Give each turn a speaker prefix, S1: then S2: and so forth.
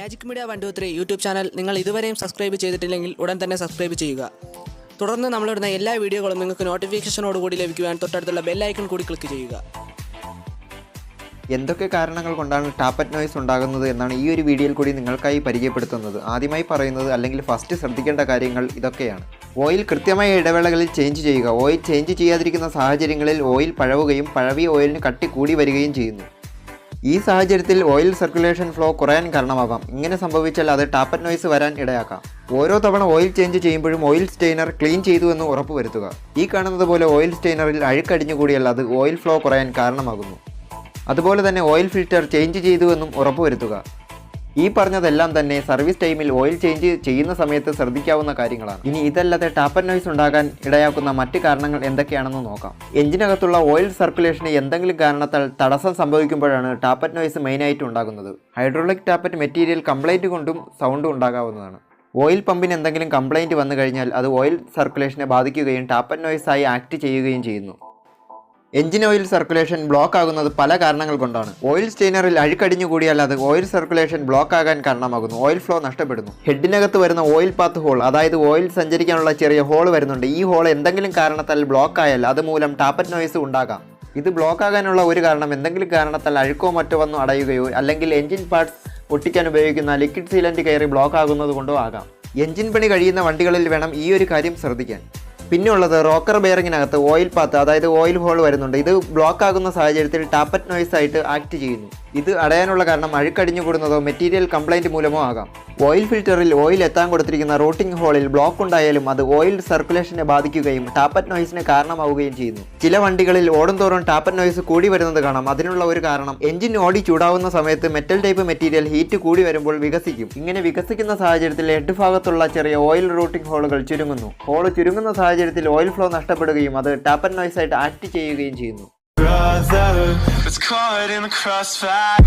S1: Magic media 123 YouTube channel നിങ്ങൾ ഇതുവരെയും subscribe ചെയ്തിട്ടില്ലെങ്കിൽ ഉടൻ തന്നെ സബ്സ്ക്രൈബ് ചെയ്യുക. തുടർന്ന് നമ്മളിടുന്ന എല്ലാ വീഡിയോകളും നിങ്ങൾക്ക് നോട്ടിഫിക്കേഷനോടുകൂടി ലഭിക്കുവാൻ തൊട്ടടുത്തുള്ള ബെൽ ഐക്കൺ കൂടി ക്ലിക്ക് ചെയ്യുക.
S2: എന്തൊക്കെ കാരണങ്ങൾ കൊണ്ടാണ് ടാപ്പറ്റ് നോയ്സ് ഉണ്ടാകുന്നത് എന്നാണ് ഈ ഒരു വീഡിയോയിൽ കൂടി നിങ്ങൾക്കായി പരിചയപ്പെടുത്തുന്നത്. ആദ്യമായി പറയുന്നത് അല്ലെങ്കിൽ ഫസ്റ്റ് ശ്രദ്ധിക്കേണ്ട കാര്യങ്ങൾ ഇതൊക്കെയാണ്. ഓയിൽ കൃത്യമായ ഇടവേളകളിൽ ചേഞ്ച് ചെയ്യുക. ഓയിൽ ചേഞ്ച് ചെയ്യാതിരിക്കുന്ന സാഹചര്യങ്ങളിൽ ഓയിൽ പഴവുകയും പഴവിയ ഓയിലിന് കട്ടി കൂടി വരികയും ചെയ്യുന്നു. ഈ സാഹചര്യത്തിൽ ഓയിൽ സർക്കുലേഷൻ ഫ്ലോ കുറയാൻ കാരണമാകാം. ഇങ്ങനെ സംഭവിച്ചാൽ അത് ടാപ്പറ്റ് നോയ്സ് വരാൻ ഇടയാക്കാം. ഓരോ തവണ ഓയിൽ ചേഞ്ച് ചെയ്യുമ്പോഴും ഓയിൽ സ്റ്റെയിനർ ക്ലീൻ ചെയ്തുവെന്ന് ഉറപ്പുവരുത്തുക. ഈ കാണുന്നത് പോലെ ഓയിൽ സ്റ്റെയിനറിൽ അഴുക്കടിഞ്ഞുകൂടിയാൽ അത് ഓയിൽ ഫ്ലോ കുറയാൻ കാരണമാകുന്നു. അതുപോലെ തന്നെ ഓയിൽ ഫിൽറ്റർ ചേഞ്ച് ചെയ്തുവെന്നും ഉറപ്പുവരുത്തുക. ഈ പറഞ്ഞതെല്ലാം തന്നെ സർവീസ് ടൈമിൽ ഓയിൽ ചേഞ്ച് ചെയ്യുന്ന സമയത്ത് ശ്രദ്ധിക്കാവുന്ന കാര്യങ്ങളാണ്. ഇനി ഇതല്ലാതെ ടാപ്പറ്റ് നോയ്സ് ഉണ്ടാകാൻ ഇടയാക്കുന്ന മറ്റ് കാരണങ്ങൾ എന്തൊക്കെയാണെന്ന് നോക്കാം. എഞ്ചിനകത്തുള്ള ഓയിൽ സർക്കുലേഷന് എന്തെങ്കിലും കാരണത്താൽ തടസ്സം സംഭവിക്കുമ്പോഴാണ് ടാപ്പറ്റ് നോയ്സ് മെയിനായിട്ട് ഉണ്ടാകുന്നത്. ഹൈഡ്രോളിക് ടാപ്പറ്റ് മെറ്റീരിയൽ കംപ്ലൈൻറ്റ് കൊണ്ടും സൗണ്ട് ഉണ്ടാകാവുന്നതാണ്. ഓയിൽ പമ്പിന് എന്തെങ്കിലും കംപ്ലൈൻറ്റ് വന്നു കഴിഞ്ഞാൽ അത് ഓയിൽ സർക്കുലേഷനെ ബാധിക്കുകയും ടാപ്പറ്റ് നോയ്സായി ആക്ട് ചെയ്യുകയും ചെയ്യുന്നു. എഞ്ചിൻ ഓയിൽ സർക്കുലേഷൻ ബ്ലോക്ക് ആകുന്നത് പല കാരണങ്ങൾ കൊണ്ടാണ്. ഓയിൽ സ്റ്റെയിനറിൽ അഴുക്കടിഞ്ഞു കൂടിയാൽ അത് ഓയിൽ സർക്കുലേഷൻ ബ്ലോക്ക് ആകാൻ കാരണമാകുന്നു. ഓയിൽ ഫ്ലോ നഷ്ടപ്പെടുന്നു. ഹെഡിനകത്ത് വരുന്ന ഓയിൽ പാത്ത് ഹോൾ, അതായത് ഓയിൽ സഞ്ചരിക്കാനുള്ള ചെറിയ ഹോൾ വരുന്നുണ്ട്. ഈ ഹോൾ എന്തെങ്കിലും കാരണത്താൽ ബ്ലോക്ക് ആയാൽ അതുമൂലം ടാപ്പറ്റ് നോയ്സ് ഉണ്ടാകാം. ഇത് ബ്ലോക്ക് ആകാനുള്ള ഒരു കാരണം എന്തെങ്കിലും കാരണത്താൽ അഴുക്കോ മറ്റോ വന്നു അടയുകയോ അല്ലെങ്കിൽ എഞ്ചിൻ പാർട്സ് ഒട്ടിക്കാൻ ഉപയോഗിക്കുന്ന ലിക്വിഡ് സീലന്റ് കയറി ബ്ലോക്ക് ആകുന്നത് കൊണ്ടോ ആകാം. എഞ്ചിൻ പണി കഴിയുന്ന വണ്ടികളിൽ വേണം ഈ ഒരു കാര്യം ശ്രദ്ധിക്കാൻ. പിന്നെയുള്ളത് റോക്കർ ബെയറിങ്ങിനകത്ത് ഓയിൽ പാത്ത്, അതായത് ഓയിൽ ഹോൾ വരുന്നുണ്ട്. ഇത് ബ്ലോക്ക് ആകുന്ന സാഹചര്യത്തിൽ ടാപ്പറ്റ് നോയ്സ് ആയിട്ട് ആക്ട് ചെയ്യുന്നു. ഇത് അടയാനുള്ള കാരണം അഴുക്കടിഞ്ഞു കൂടുന്നതോ മെറ്റീരിയൽ കംപ്ലൈൻറ്റ് മൂലമോ ആകാം. ഓയിൽ ഫിൽറ്ററിൽ ഓയിൽ എത്താൻ കൊടുത്തിരിക്കുന്ന റൂട്ടിംഗ് ഹോളിൽ ബ്ലോക്ക് ഉണ്ടായാലും അത് ഓയിൽ സർക്കുലേഷനെ ബാധിക്കുകയും ടാപ്പറ്റ് നോയ്സിന് കാരണമാവുകയും ചെയ്യുന്നു. ചില വണ്ടികളിൽ ഓടുംതോറും ടാപ്പറ്റ് നോയ്സ് കൂടി വരുന്നത് കാണാം. അതിനുള്ള ഒരു കാരണം എഞ്ചിൻ ഓടി ചൂടാവുന്ന സമയത്ത് മെറ്റൽ ടൈപ്പ് മെറ്റീരിയൽ ഹീറ്റ് കൂടി വരുമ്പോൾ വികസിക്കും. ഇങ്ങനെ വികസിക്കുന്ന സാഹചര്യത്തിൽ ഹെഡ് ഭാഗത്തുള്ള ചെറിയ ഓയിൽ റൂട്ടിംഗ് ഹോളുകൾ ചുരുങ്ങുന്നു. ഹോൾ ചുരുങ്ങുന്ന സാഹചര്യത്തിൽ ഓയിൽ ഫ്ലോ നഷ്ടപ്പെടുകയും അത് ടാപ്പറ്റ് നോയ്സ് ആയിട്ട് ആക്ട് ചെയ്യുകയും ചെയ്യുന്നു.
S3: Brother was caught in the crossfire.